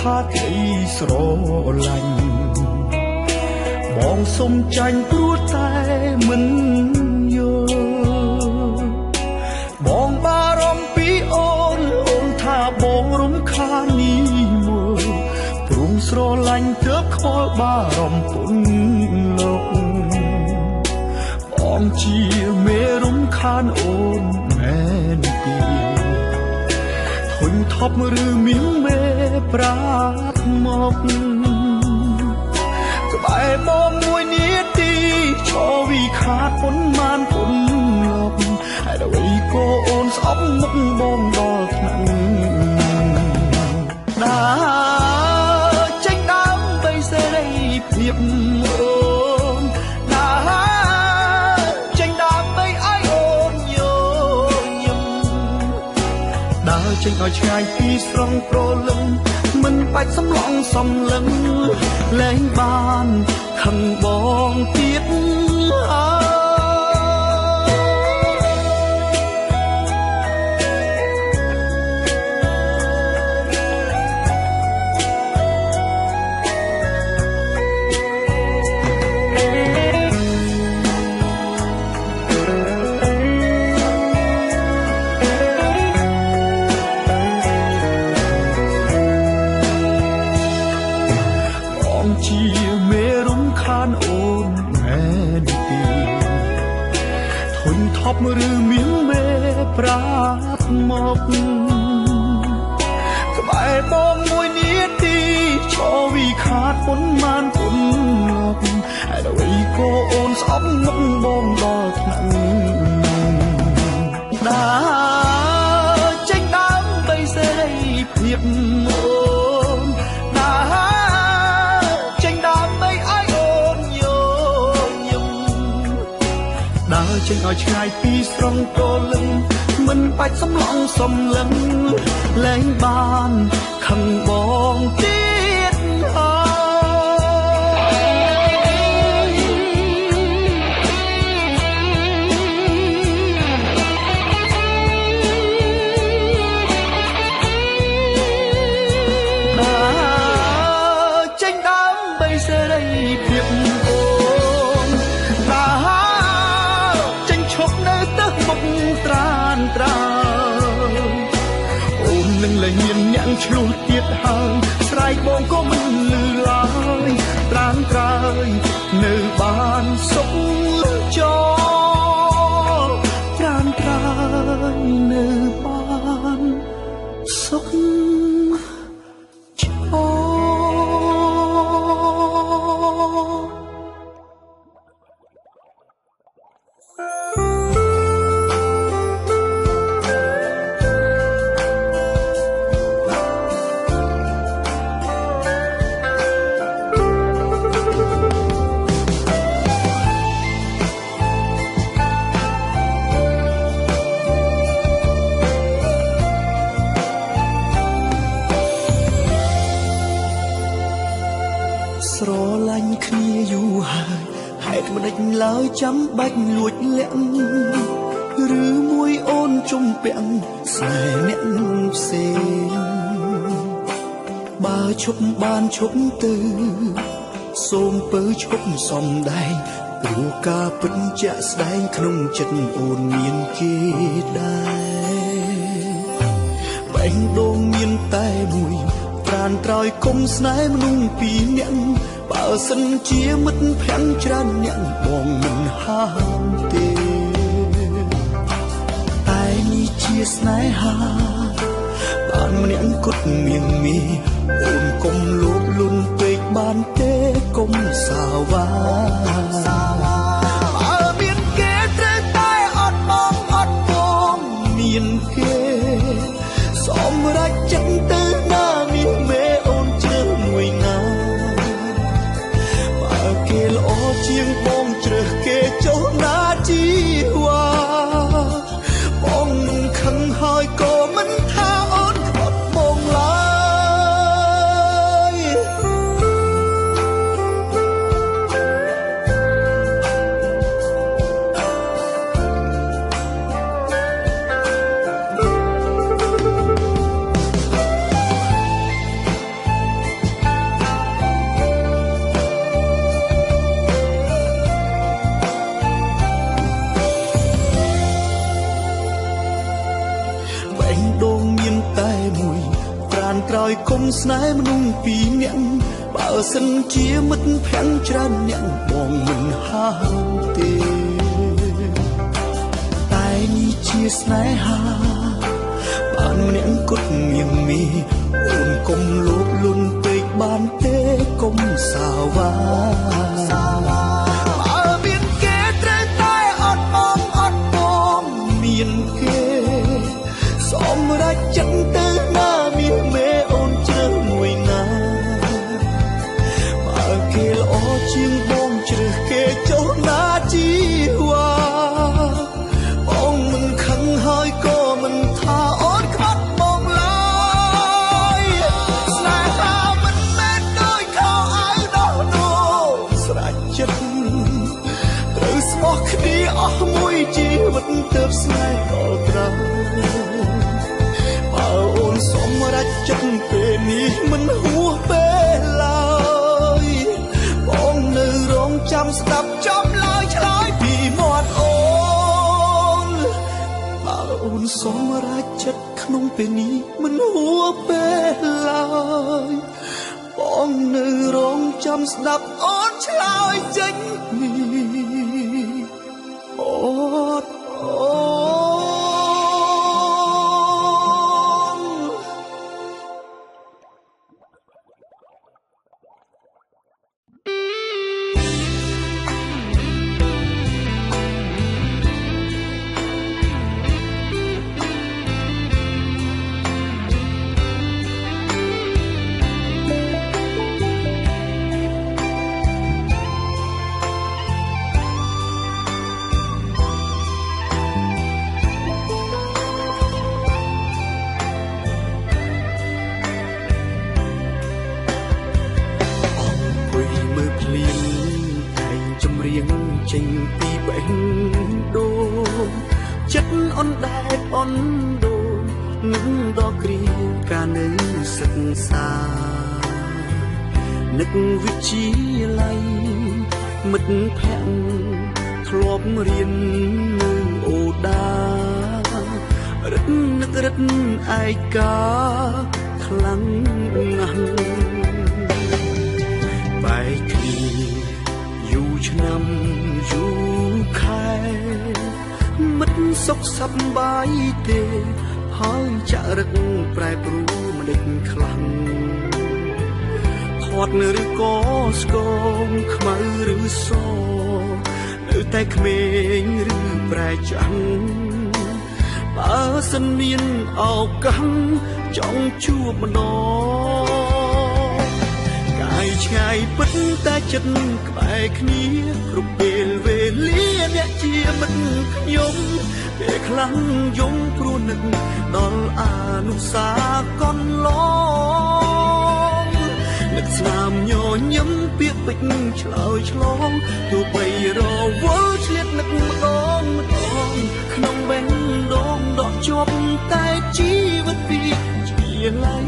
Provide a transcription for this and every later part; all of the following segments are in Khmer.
ថាក្តីស្រឡាញ់បងសុំចាញ់ព្រោះតែមិនយល់បងបារម្ភពីអូនថាបងរំខាននេះមកព្រមស្រឡាញ់ទើបខ្វល់បារម្ភពុនលោកបងជាមេរំខានអូនមែនទេធុញថប់ឬមានមេប្រាត់មកក្បែរបងមួយនាទីឈរវិខាតពុនមានពុនលោកហើយអ្វីក៏អូនស្អប់មុខបងដល់ថ្នាក់ដើរចេញដើមបីសេរីភាពអូនដើរចេញដើមបីឲ្យអូនយល់ញឹមដើរចេញឲ្យឆ្ងាយពីស្រង់ប្រលឹងមិនបាច់សំឡងសំឡឹងលែងបានខឹងបងទៀតជាមេរំខានអូនមែនទេធុញថប់ឬមានមេប្រាត់មកក្បែរបងមួយនាទីឈរវិខាតពុនមានពុនលោកហើយអ្វីក៏អូនស្អប់មុខបងដល់ថ្នាក់ដើរចេញដើមបីសេរីភាពអូនដើរដើរចេញឲ្យឆ្ងាយពីស្រង់ប្រលឹងមិនបាច់សំឡងសំឡឹងលែងបានខឹងបងទៀតដើរចេញដើមបីសេរីភាពអូនដើរត្រានត្រើយអូននឹងលែងមានអ្នកឆ្លោះទៀតហើយស្រែកបងក៏មិនលឺឡើយត្រានត្រើយនៅបានសុខចោត្រានត្រើយនៅបានសុខចោស្រឡាញ់គ្នាយូរហើយហេតុមិនដេចឡើយចាំបាច់លួចលាក់ឬមួយអូនជំពាក់ខ្សែអ្នកផ្សេងបើឈប់បានឈប់ទៅសូមពើឈប់សំដែងព្រោះការពិតជាក់ស្ដែងក្នុងចិត្តអូនមានគេដែរបែងដូងមានតែមួយត្រានត្រោយគុំស្នេហ៍មនុស្សពីរនាក់បើសិនជាមិត្តភក្តិច្រើនអ្នកបងមិនហាមទេតែនេះជាស្នេហាបានម្នាក់គត់មៀងមីអូនកុំលោភលន់ពេកបានទេកុំសាវ៉ាបើមានគេត្រូវតែអត់បងអត់បងមានគេសម្រេចចិត្តទៅណាមានមេអូនជឿមួយណាបើគេល្អជាងបងជ្រើសគេចុះណាជីវ៉ាបងមិនខឹងហើយក៏មិនថាអូនអត់បងឡើយ ស្នេហ៍មនុស្សពីរនាក់បើសិនជាមិត្តភក្តិច្រើនអ្នកបងមិនហាមទេតែនេះជាស្នេហាបានម្នាក់គត់ងៀងមីអូនកុំលោភលន់ពេកបានទេកុំសាវ៉ាបើមានគេត្រូវតែអត់បងអត់បងមានគេសម្រាប់ចិត្តទៅណាមានមេអូនជ្រើសមួយណាបើគេល្អជាងបងជ្រើសគេចុះណាជីវ៉ាបងមិនខឹងហើយក៏មិនថាអូនខ្វាត់បងឡើយស្នេហាមិនមែនដូចខោអាវដោះដូរស្រេចចិត្តត្រូវស្មោះគ្នាអស់មួយជីវិតទើបស្នេហ៍ដល់ក្រោយបើអូនសម្រេចចិត្តពេលនេះមិនហួសពេលឡើយបងនៅរងចាំស្ដាប់ចំឡើយឆ្លើយពីមាត់អូនបើអូនសម្រេចចិត្តក្នុងពេលនេះមិនហួសពេលឡើយបងនៅរងចាំស្ដាប់អូនឆ្លើយចេញពីអូនចេញពីបេះដូងចិត្តអនដែលអនដូងនឹងដល់គ្រាការនៅសិក្សានឹកវិទ្យាល័យមិត្តភក្តិធ្លាប់រៀននៅអូដារឹតនឹករឹតឯកាខ្លាំងណាស់បែកគ្នាយូរឆ្នាំយូរខែមិត្តសុខសប្បាយទេហើយចាក់រឹកប្រែប្រួលមិនដេចខ្លាំងធាត់ឬក៏ស្គមខ្មៅឬសនៅតែក្មេងឬប្រែចាំងបើសិនមានឱកាសចង់ជួបម្ដងកាយឆ្ងាយពិតតែចិត្តក្បែរគ្នាគ្រប់ពេលវេលាអ្នកជាមិត្តខ្ញុំពេលខ្លាំងយំព្រោះនឹកដល់អនុស្សាវរីយ៍កន្លងនឹកស្នាមញញឹមពាក្យពេចន៍ឆ្លើយឆ្លងទោះបីរវល់ឆ្លៀតនឹកម្ដងក្នុងបេះដូងដកជាប់តែជីវិតពីជាឡៃ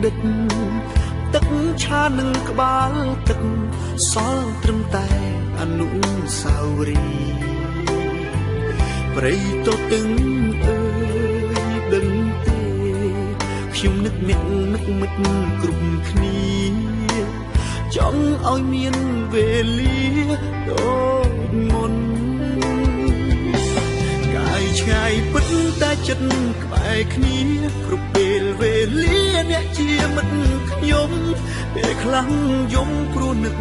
ទឹកឆានឹងក្បាលទឹកសល់ត្រឹមតែអនុស្សាវរីយ៍ព្រៃទទឹងអើយដឹងទេខ្ញុំនឹកអ្នកនឹកមិត្តគ្រប់គ្នាចង់ឲ្យមានវេលាដូចមុនកាយឆ្ងាយពិតតែចិត្តក្បែរគ្នាគ្រប់ពេលវេលាអ្នកជាមិត្តខ្ញុំពេលខ្លាំងយំព្រោះនឹក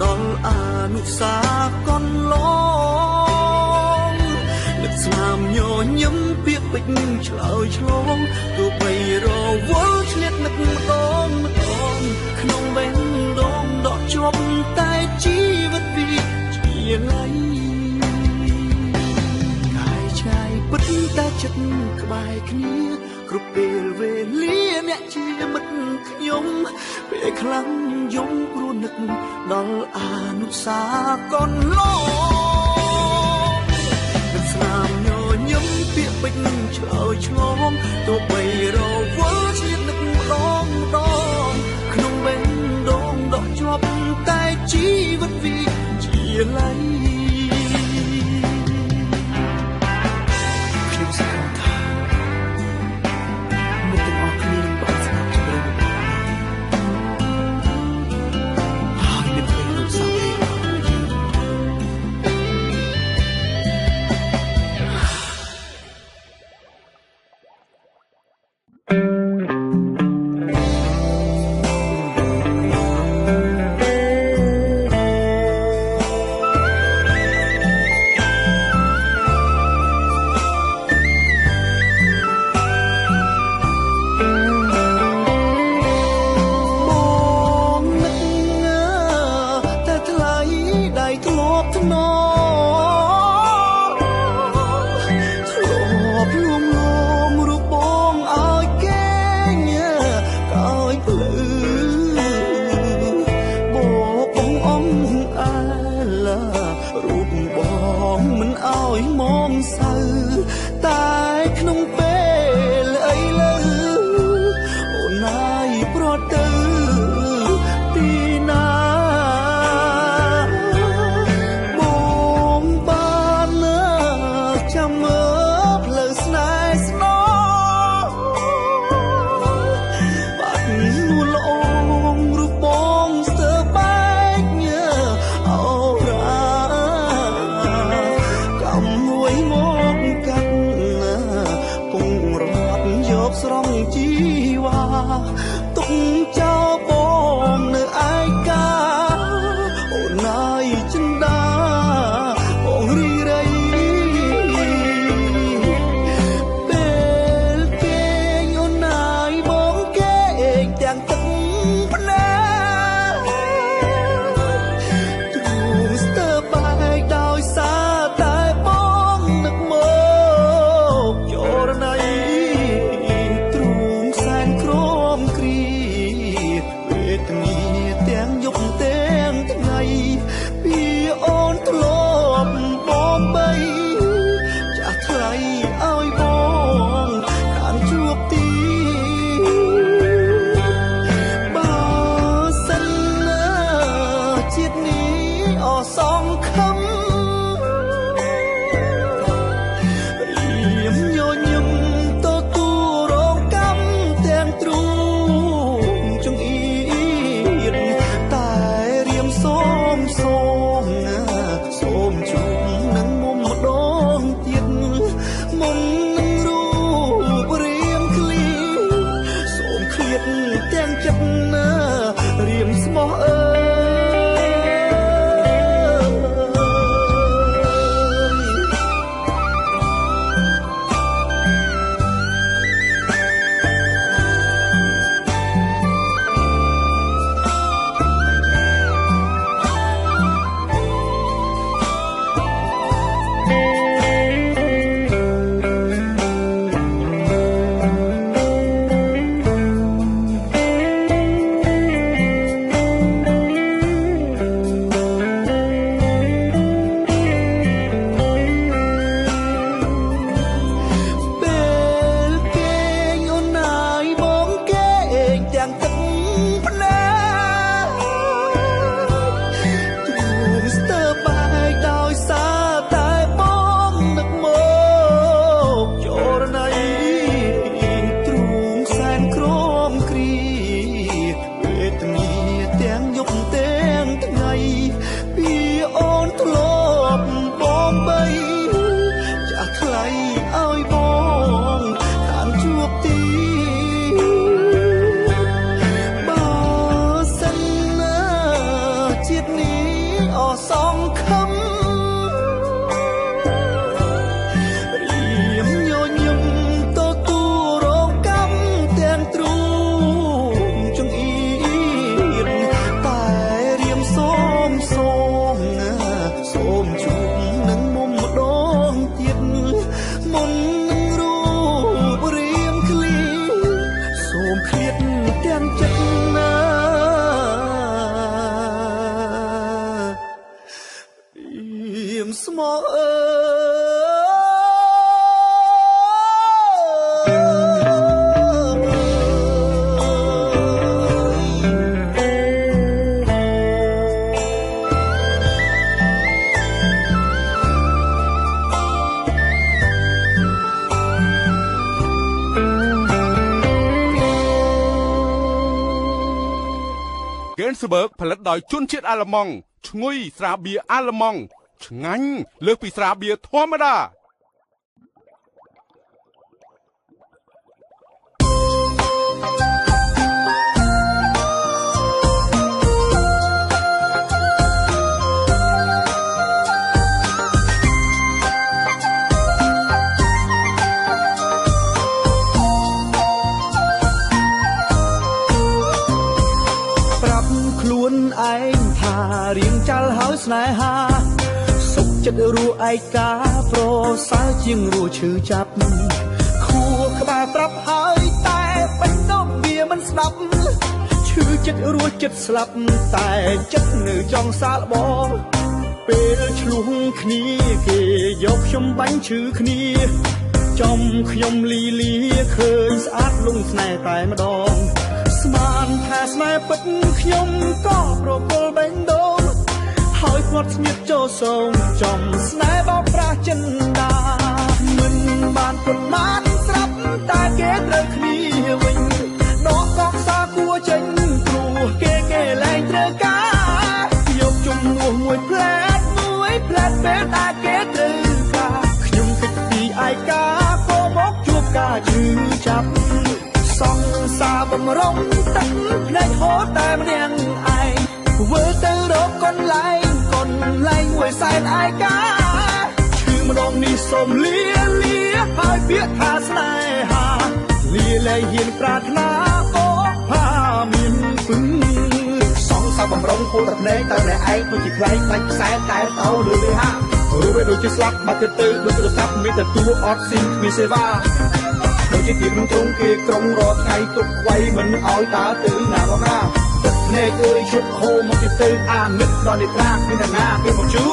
ដល់អនុស្សាវរីយ៍កន្លងនឹកស្នាមញញឹមពាក្យពេចន៍ឆ្លើយឆ្លងទោះបីរវល់ឆ្លៀតនឹកម្ដងក្នុងបេះដូងដកជាប់តែជីវិតពីជាឡៃកាយ ចិត្តក្បែរគ្នាគ្រប់ពេលវេលាអ្នកជាមិត្តខ្ញុំពេលខ្លាំងយំព្រោះនឹកដល់អនុស្សាវរីយ៍កូនឡងស្នាមញញឹមពាក្យពេចន៍ឆ្លើយឆ្លងទោះបីរវល់ជាតិនឹកម្ដងក្នុងបេះដូងដកជាប់តែជីវិតវាជាឡៃខ្ញុំសង្ឃឹមថាមិត្តទាំងអស់គ្នានឹងបានស្ដាប់ចម្រៀងរបស់ខ្ញុំហើយមានពេលលោកសាវរីស្រង់ជីវ៉ាទុកចោលបងនៅឯកាអូនណាយចិនដាបងរីរៃពេលគេអូនណាយបងគេទាំងទឹកភ្នែកទ្រូងស្ទើរបែកដោយសារតែបងនឹកមកចរណៃទាំងយប់ទាំងថ្ងៃពីអូនធ្លាប់បងបីចាស់ថ្លៃឲ្យបងខានជួបទីបើសិនជាតិនេះអសងខំរៀមញញឹមទទួលរងកម្មទាំងទ្រូងចង្អៀតសូមជួបនឹងមុំម្ដងទៀតមុំនឹងរូបរាងឃ្លីសូមឃ្លាតទាំងចិត្តណារៀមស្មោះអើ Gainsbourg ផលិតដោយជនជាតិអាល្លឺម៉ង់ឈ្ងុយស្រាបៀរអាល្លឺម៉ង់ឆ្ងាញ់លើសពីស្រាបៀរធម្មតាឯងថារៀងចាល់ហើយស្នេហាសុខចិត្តរੂឯកាប្រសើរជាងរੂឈឺចាប់ខួរក្បាលប្រាប់ហើយតែបេះដូងវាមិនស្ដាប់ឈឺចិត្តរੂចិត្តស្លាប់តែចិត្តនៅចង់សាកល្បងពេលឆ្លុះគ្នាគេយកខ្ញុំបាញ់ឈឺគ្នាចំខ្ញុំលីលាឃើញស្អាតលងស្នេហ៍តែម្ដងស្មានថាស្នេហ៍ពិតខ្ញុំក៏ប្រគល់បេះដូងហើយគាត់ស្ងៀមចូលសងចំស្នេហ៍បោកប្រាស់ចិនដាមិនបានប៉ុន្មានស្រាប់តែគេត្រូវគ្នាវិញដកកក់សាគួរចេញព្រោះគេលែងត្រូវការយកជំនួសមួយផ្លែតពេលតែគេត្រូវការខ្ញុំគិតពីឯកាក៏មកជួបការឈឺចាប់សង្សារបំរុងទឹកភ្នែកហូរតែម្នាក់ឯងធ្វើទៅរកកន្លែងមួយសែនឯកាឈឺម្ដងនេះសូមលាហើយពាក្យថាស្នេហាលាលែងហ៊ានប្រាថ្នាអូផាមានពឹងសង្សារបំរុងហូរតែភ្នែកតែម្នាក់ឯងដូចជាខ្លែងបាច់ខ្សែតែតោលើលេហារួចវាដូចជាស្លាប់បាត់ទៅដូចទូរស័ព្ទមានតែទួអត់ស៊ីមគ្មានសេវាដូចជាទីក្នុងទ្រង់គេក្រុងរត់ថ្ងៃទុកໄວមិនឲ្យដើរទៅណាមកណាទឹកភ្នែកអើយឈុតហូរមកទីទៅអានិតដល់នេះត្រាគ្មានណាគេមកជូ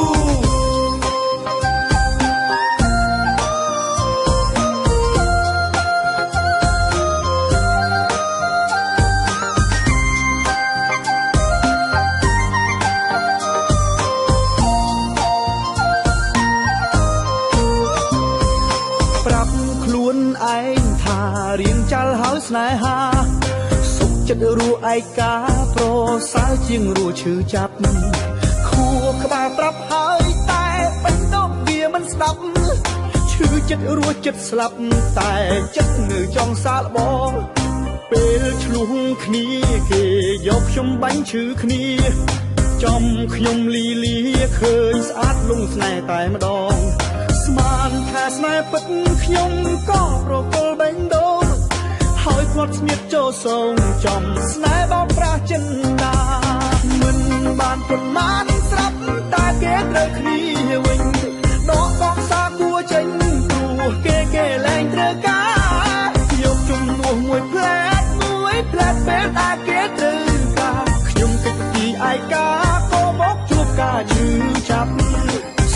ឯងថារៀងចាល់ហើយស្នេហាសុខចិត្តរੂឯកាប្រសើរជាងរੂឈឺចាប់ខួរក្បាលប្រាប់ហើយតែបេះដូងវាមិនស្ដាប់ឈឺចិត្តរੂចិត្តស្លាប់តែចិត្តនៅចង់សាកល្បងពេលឆ្លុះគ្នាគេយកខ្ញុំបាញ់ឈឺគ្នាចំខ្ញុំលីលាឃើញស្អាតលងស្នេហ៍តែម្ដងស្មានថាស្នេហ៍ពិតខ្ញុំក៏ប្រគល់បេះដូងហើយគាត់ស្ងៀមចូលសងចំស្នេហ៍បោកប្រាស់ចិនដាមិនបានប៉ុន្មានស្រាប់តែគេត្រូវគ្នាវិញដកកក់សាគួរចេញព្រោះគេលែងត្រូវការយកជំនួសមួយផ្លែតពេលតែគេត្រូវការខ្ញុំគិតពីឯកាក៏មកជួបការឈឺចាប់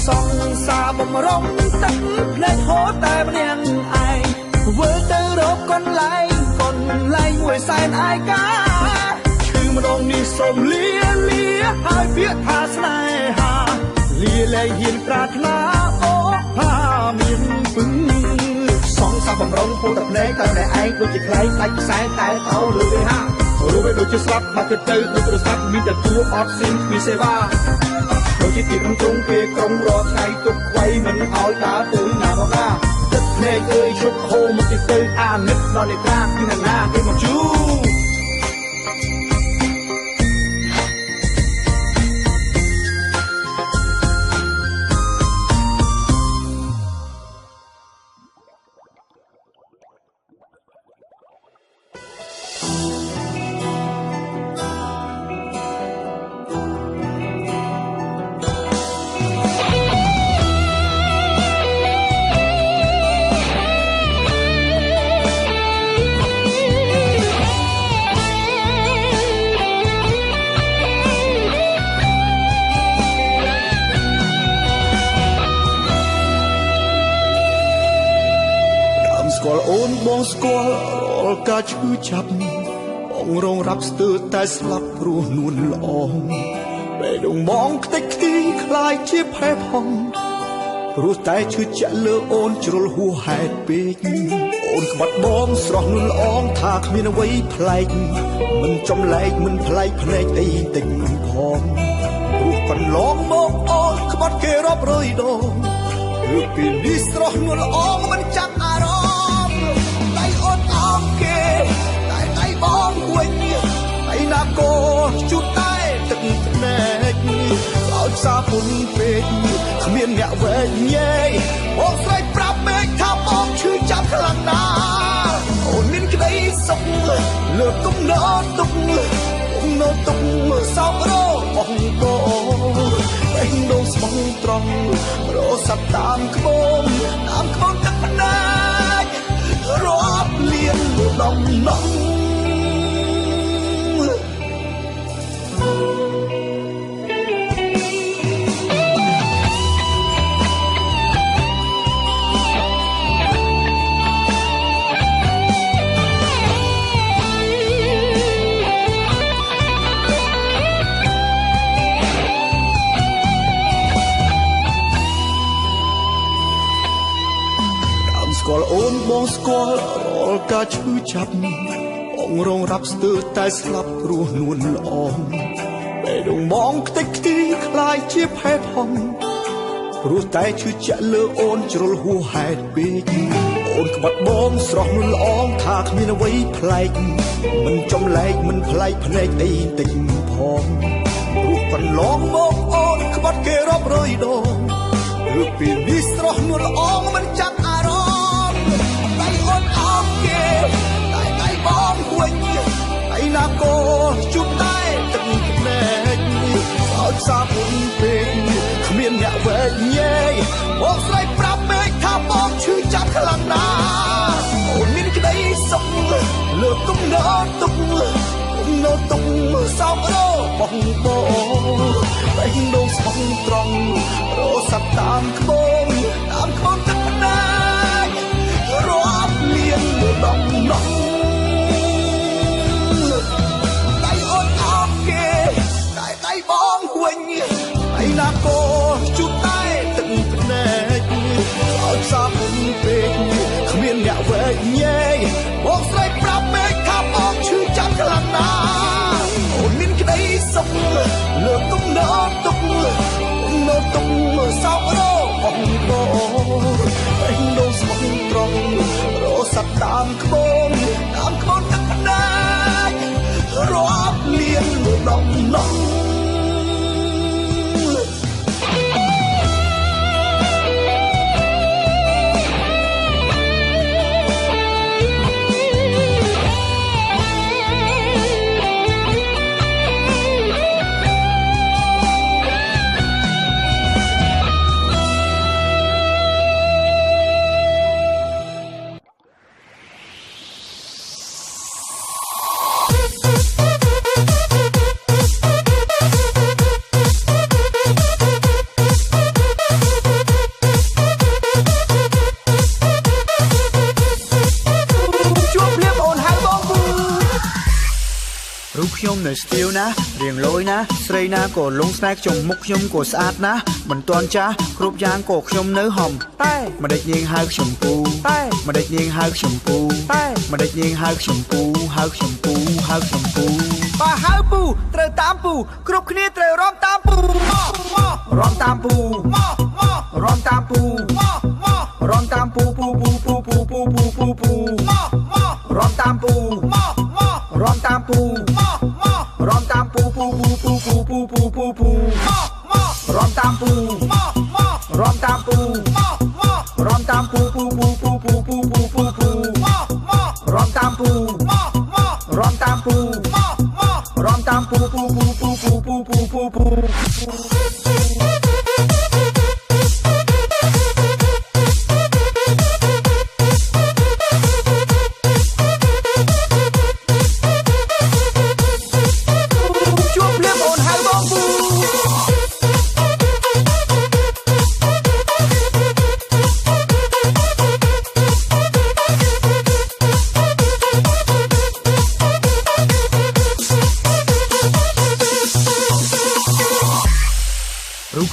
សង្សារបំរុងទឹកភ្នែកហូរតែម្នាក់ឯងធ្វើទៅរកកន្លែងមួយសែនឯកាឈឺម្ដងនេះសូមលាហើយពាក្យថាស្នេហាលាលែងហ៊ានប្រាថ្នាអូផាមានពឹងសង្សារបំរុងហូរតែភ្នែកតែម្នាក់ឯងដូចជាខ្លែងដាច់ខ្សែតែតោលើលេហារួចវាដូចជាស្លាប់បាត់ទៅដូចទូរស័ព្ទមានតែទួអត់ស៊ីមគ្មានសេវាដូចជាទីក្នុងទ្រង់គេក្រុងរត់ថ្ងៃទុកໄວមិនឲ្យដើរទៅណាមកណាទឹកភ្នែកអើយឈុតហូរមកទីទៅអានិតដល់នេះត្រាគ្មានណាគេមកជូបងស្គាល់រាល់ការឈឺចាប់បងរងរាប់ស្ទើរតែស្លាប់ព្រោះនួនល្អពេលដងមងខ្ទេចខ្ទីខ្លាយជាផែផងព្រោះតែឈឺចាក់លើអូនជ្រុលហួសហេតុពេក អូនក្បត់បងស្រស់នួនល្អងថាគ្មានអ្វីប្លែកមិនចំលែកមិនប្លែកភ្នែកអីតិចផងរូបកន្លងមកអូនក្បត់គេរាប់រយដងឬពីនេះស្រស់នួនល្អងមិនចាំអារម្មណ៍ដៃអូនអងគេតែដៃបងវិញឯណាក៏ជូតតែទឹកភ្នែកឲ្យសាពុនពេកគ្មានអ្នកវែងញែកបងស្រែកប្រាប់មេឃថាបងឈឺចាប់ខ្លាំងណាស់អូនមានក្តីសុខលើកុំណោទុកសោករបងបេះដូងស្មងត្រង់រសាប់តាមក្បូនទឹកភ្នែករាប់លៀនដងណងស្គាល់អូនបងស្គាល់រាល់ការឈឺចាប់បងរងរាប់ស្ទើរតែស្លាប់ព្រោះនួនល្អពេលដងបងខ្ទេចខ្ទីខ្លាយជាផែផង់ព្រោះតែឈឺចាក់លើអូនជ្រុលហួសហេតុពេកអូនក្បត់បងស្រស់នួនល្អថាគ្មានអ្វីប្លែកមិនចំលែកមិនប្លែកភ្នែកអីតិចផងព្រោះកន្លងមកអូនក្បត់គេរាប់រយដងឬពីនេះស្រស់នួនល្អមិនចាំអារម្មណ៍បងវិញឯណាក៏ជុំតែទឹកភ្នែកឲ្យសាពុនពេកគ្មានអ្នកវែងញែកបងស្រែកប្រាប់មេឃថាបងឈឺចាប់ខ្លាំងណាស់អូនមានក្តីសុខលើកុំណោទុកសោករបងបេះដូងស្មងត្រង់រសាប់តាមក្បូនទឹកភ្នែករាប់លៀនដងណងបងវិញឯណាក៏ជូតតែទឹកភ្នែកឲ្យសាពុនពេកគ្មានអ្នកវែងញែកបងស្រែកប្រាប់មេឃថាបងឈឺចាប់ខ្លាំងណាស់អូនមានក្តីសុខលើកុំណោទុកសោករបងបេះដូងស្មងត្រង់រសាប់តាមក្បូនទឹកភ្នែករាប់លៀនដងណងខ្ញុំនៅស្ទាវណារៀងលយណាស្រីណាក៏លងស្នេហ៍ខ្ញុំមុខខ្ញុំក៏ស្អាតណាមិនទាន់ចាស់គ្រប់យ៉ាងក៏ខ្ញុំនៅហំតែម្ដេចនាងហៅខ្ញុំពូតែម្ដេចនាងហៅខ្ញុំពូតែម្ដេចនាងហៅខ្ញុំពូហៅខ្ញុំពូបើហៅពូត្រូវតាមពូគ្រប់គ្នាត្រូវរំតាមពូរំតាមពូរំតាមពូរំតាមពូពូរំតាមពូរំតាមពូរំតាមពូពូរំតាមពូរំតាមពូរំតាមពូរំតាមពូរំតាមពូរំតាមពូរំតាមពូ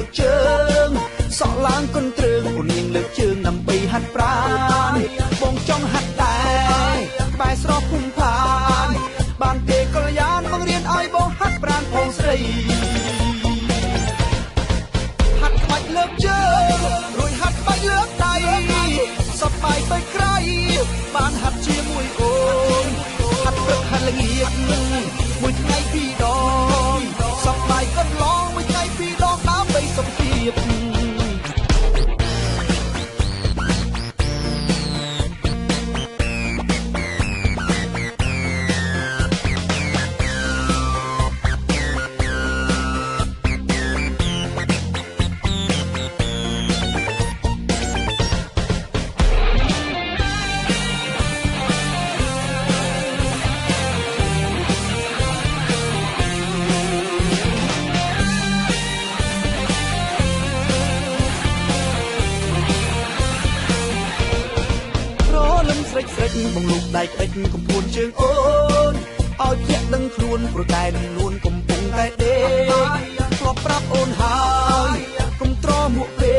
លើកជើងសក់ឡើងកន្ទ្រើងអូននាងលើកជើងដើម្បីហាត់ប្រាណបងចង់ហាត់ដែរក្បែរស្រស់ភូមិផានបានទេកល្យានបង្រៀនឲ្យបងហាត់ប្រាណផងស្រីហាត់ក្បាច់លើកជើងរួចហាត់ក្បាច់លើកដៃសប្បាយទៅក្រៃបានហាត់ជាមួយអូនហាត់ព្រឹកហាត់ល្ងាចមួយថ្ងៃពីរដងសប្បាយកន្លងមួយថ្ងៃពីរដងដើម្បីសុខភាពស្រេចបងលូកដៃពេជ្រកំពួនជើងអូនឲ្យជាក់ដឹងខ្លួនប្រកែនឹងលួនកំពុងតែដេកធ្លាប់ប្រាប់អូនហើយកុំត្រមួកពេ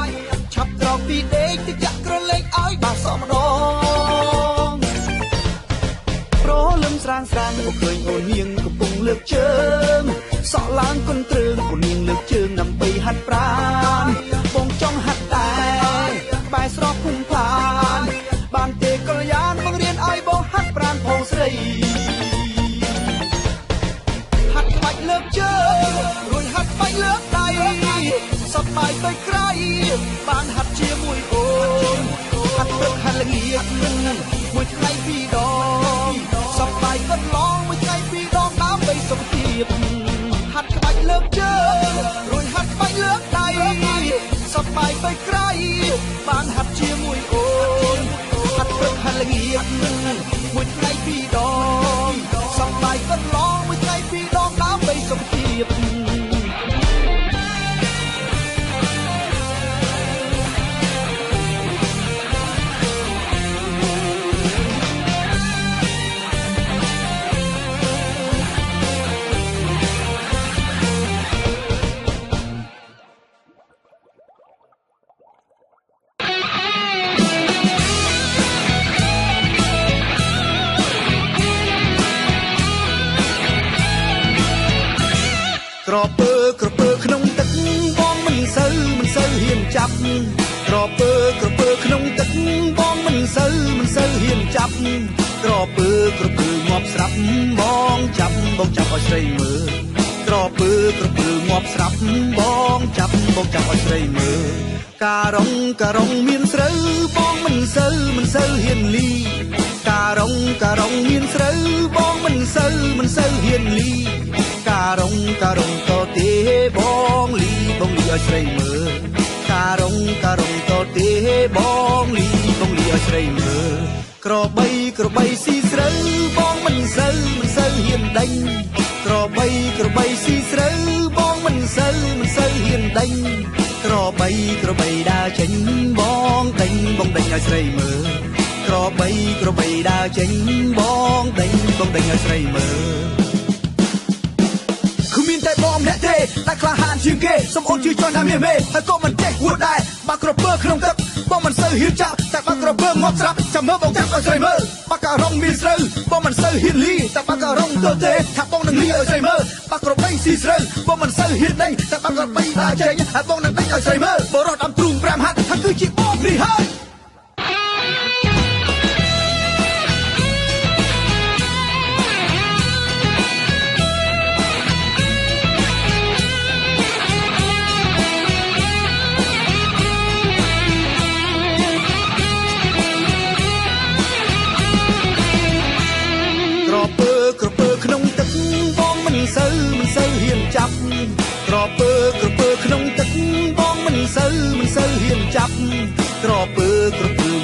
កឆាប់ក្រោកពីដេកទៅចាក់ក្រឡេកឲ្យបាសម្ដងប្រលឹមស្រាងស្រាងមកឃើញអូននាងកំពុងលើកជើងសក់ឡើងកន្ទ្រើងអូននាងលើកជើងដើម្បីហាត់ប្រាណបងចង់ហាត់ដែរក្បែរស្រស់ភូមិផានបានទេកល្យានបង្រៀនឲ្យបងហាត់ប្រាណផងស្រីហាត់ក្បាច់លើកជើងរួចហាត់ក្បាច់លើកដៃសប្បាយទៅក្រៃបានហាត់ជាមួយអូនហាត់ព្រឹកហាត់ល្ងាចមួយថ្ងៃពីរដងសប្បាយកន្លងមួយថ្ងៃពីរដងដើម្បីសុខភាពហាត់ក្បាច់លើកជើងរួចហាត់ក្បាច់លើកដៃសប្បាយទៅក្រៃបានហាត់ជាមួយអូនហាត់ព្រឹកហាត់ល្ងាចមួយថ្ងៃពីរដងសប្បាយកន្លងមួយថ្ងៃពីរដងដើម្បីសុខភាពក្រពើក្នុងទឹកបងមិនសូវហ៊ានចាប់ក្រពើក្នុងទឹកបងមិនសូវហ៊ានចាប់ក្រពើងាប់ស្រាប់បងចាប់ឲ្យស្រីមើលក្រពើងាប់ស្រាប់បងចាប់ឲ្យស្រីមើលការុងមានស្រូវបងមិនសូវហ៊ានលីការុងមានស្រូវបងមិនសូវហ៊ានលីការុងតទេបងលីឲ្យស្រីមើលការុងតទេបងលីឲ្យស្រីមើលក្របីស៊ីស្រូវបងមិនសូវហ៊ានដេញក្របីស៊ីស្រូវបងមិនសូវហ៊ានដេញក្របីដើរចេញបងដេញឲ្យស្រីមើលក្របីដើរចេញបងដេញឲ្យស្រីមើលគ្មានតែបងម្នាក់ទេតែក្លាហានជាងគេសូមអូនជួយចុះតាមមេហើយក៏មិនចេះហួតដែរបាក់ក្រពើក្នុងទឹកបងមិនសូវហ៊ានចាប់តែបាក់ក្រពើងាប់ស្រាប់ចាំមើលបងចាប់ឲ្យស្រីមើលបាក់ការុងមានស្រូវបងមិនសូវហ៊ានលីតែបាក់ការុងទៅទេថាបងនឹងលីឲ្យស្រីមើលបាក់ក្របីស៊ីស្រូវបងមិនសូវហ៊ានដេញតែបាក់ក្របីដើរចេញហើយបងនឹងដេញឲ្យស្រីមើលបរោះដាំទ្រូង5ហាត់ថាគឺជាបងនេះហើយក្រពើក្នុងទឹកបងមិនសូវហ៊ានចាប់ក្រពើក្នុងទឹកបងមិនសូវហ៊ានចាប់ក្រពើ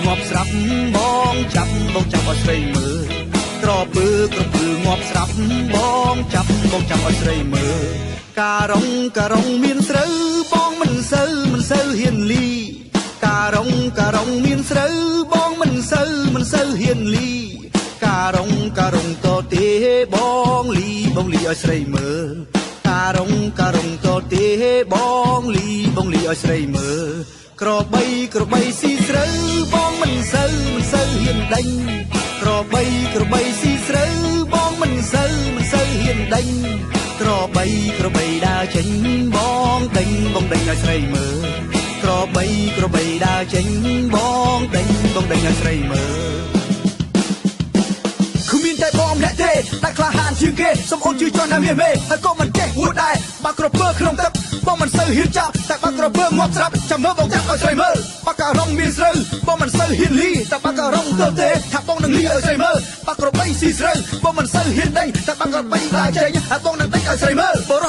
ងាប់ស្រាប់បងចាប់ឲ្យស្រីមើលក្រពើងាប់ស្រាប់បងចាប់ឲ្យស្រីមើលការុងមានស្រូវបងមិនសូវហ៊ានលីការុងមានស្រូវបងមិនសូវហ៊ានលីការុងតទេបងលីឲ្យស្រីមើលការុងតទេបងលី បងលីឲ្យស្រីមើលក្របីស៊ីស្រូវបងមិនសូវហ៊ានដេញក្របីស៊ីស្រូវបងមិនសូវហ៊ានដេញក្របីដើរចេញបងដេញឲ្យស្រីមើលក្របីដើរចេញបងដេញឲ្យស្រីមើលគ្មានតែបងម្នាក់ទេតែក្លាហានជាងគេសូមអូនជួយចុះណាមានមេហើយក៏មិនចេះហួចដែរបាក់ក្រពើក្នុងទឹកបងមិនសូវហ៊ានចាប់តែបាក់ក្រពើងាប់ស្រាប់ចាំមើលបងចាប់ឲ្យស្រីមើលបាក់ការ៉ុងមានស្រូវបងមិនសូវហ៊ានលីតែបាក់ការ៉ុងទៅទេថាបងនឹងលីឲ្យស្រីមើលបាក់ក្របីស៊ីស្រូវបងមិនសូវហ៊ានដេញតែបាក់ក្របីដើរចេញហើយបងនឹងដេញឲ្យស្រីមើលបរោះ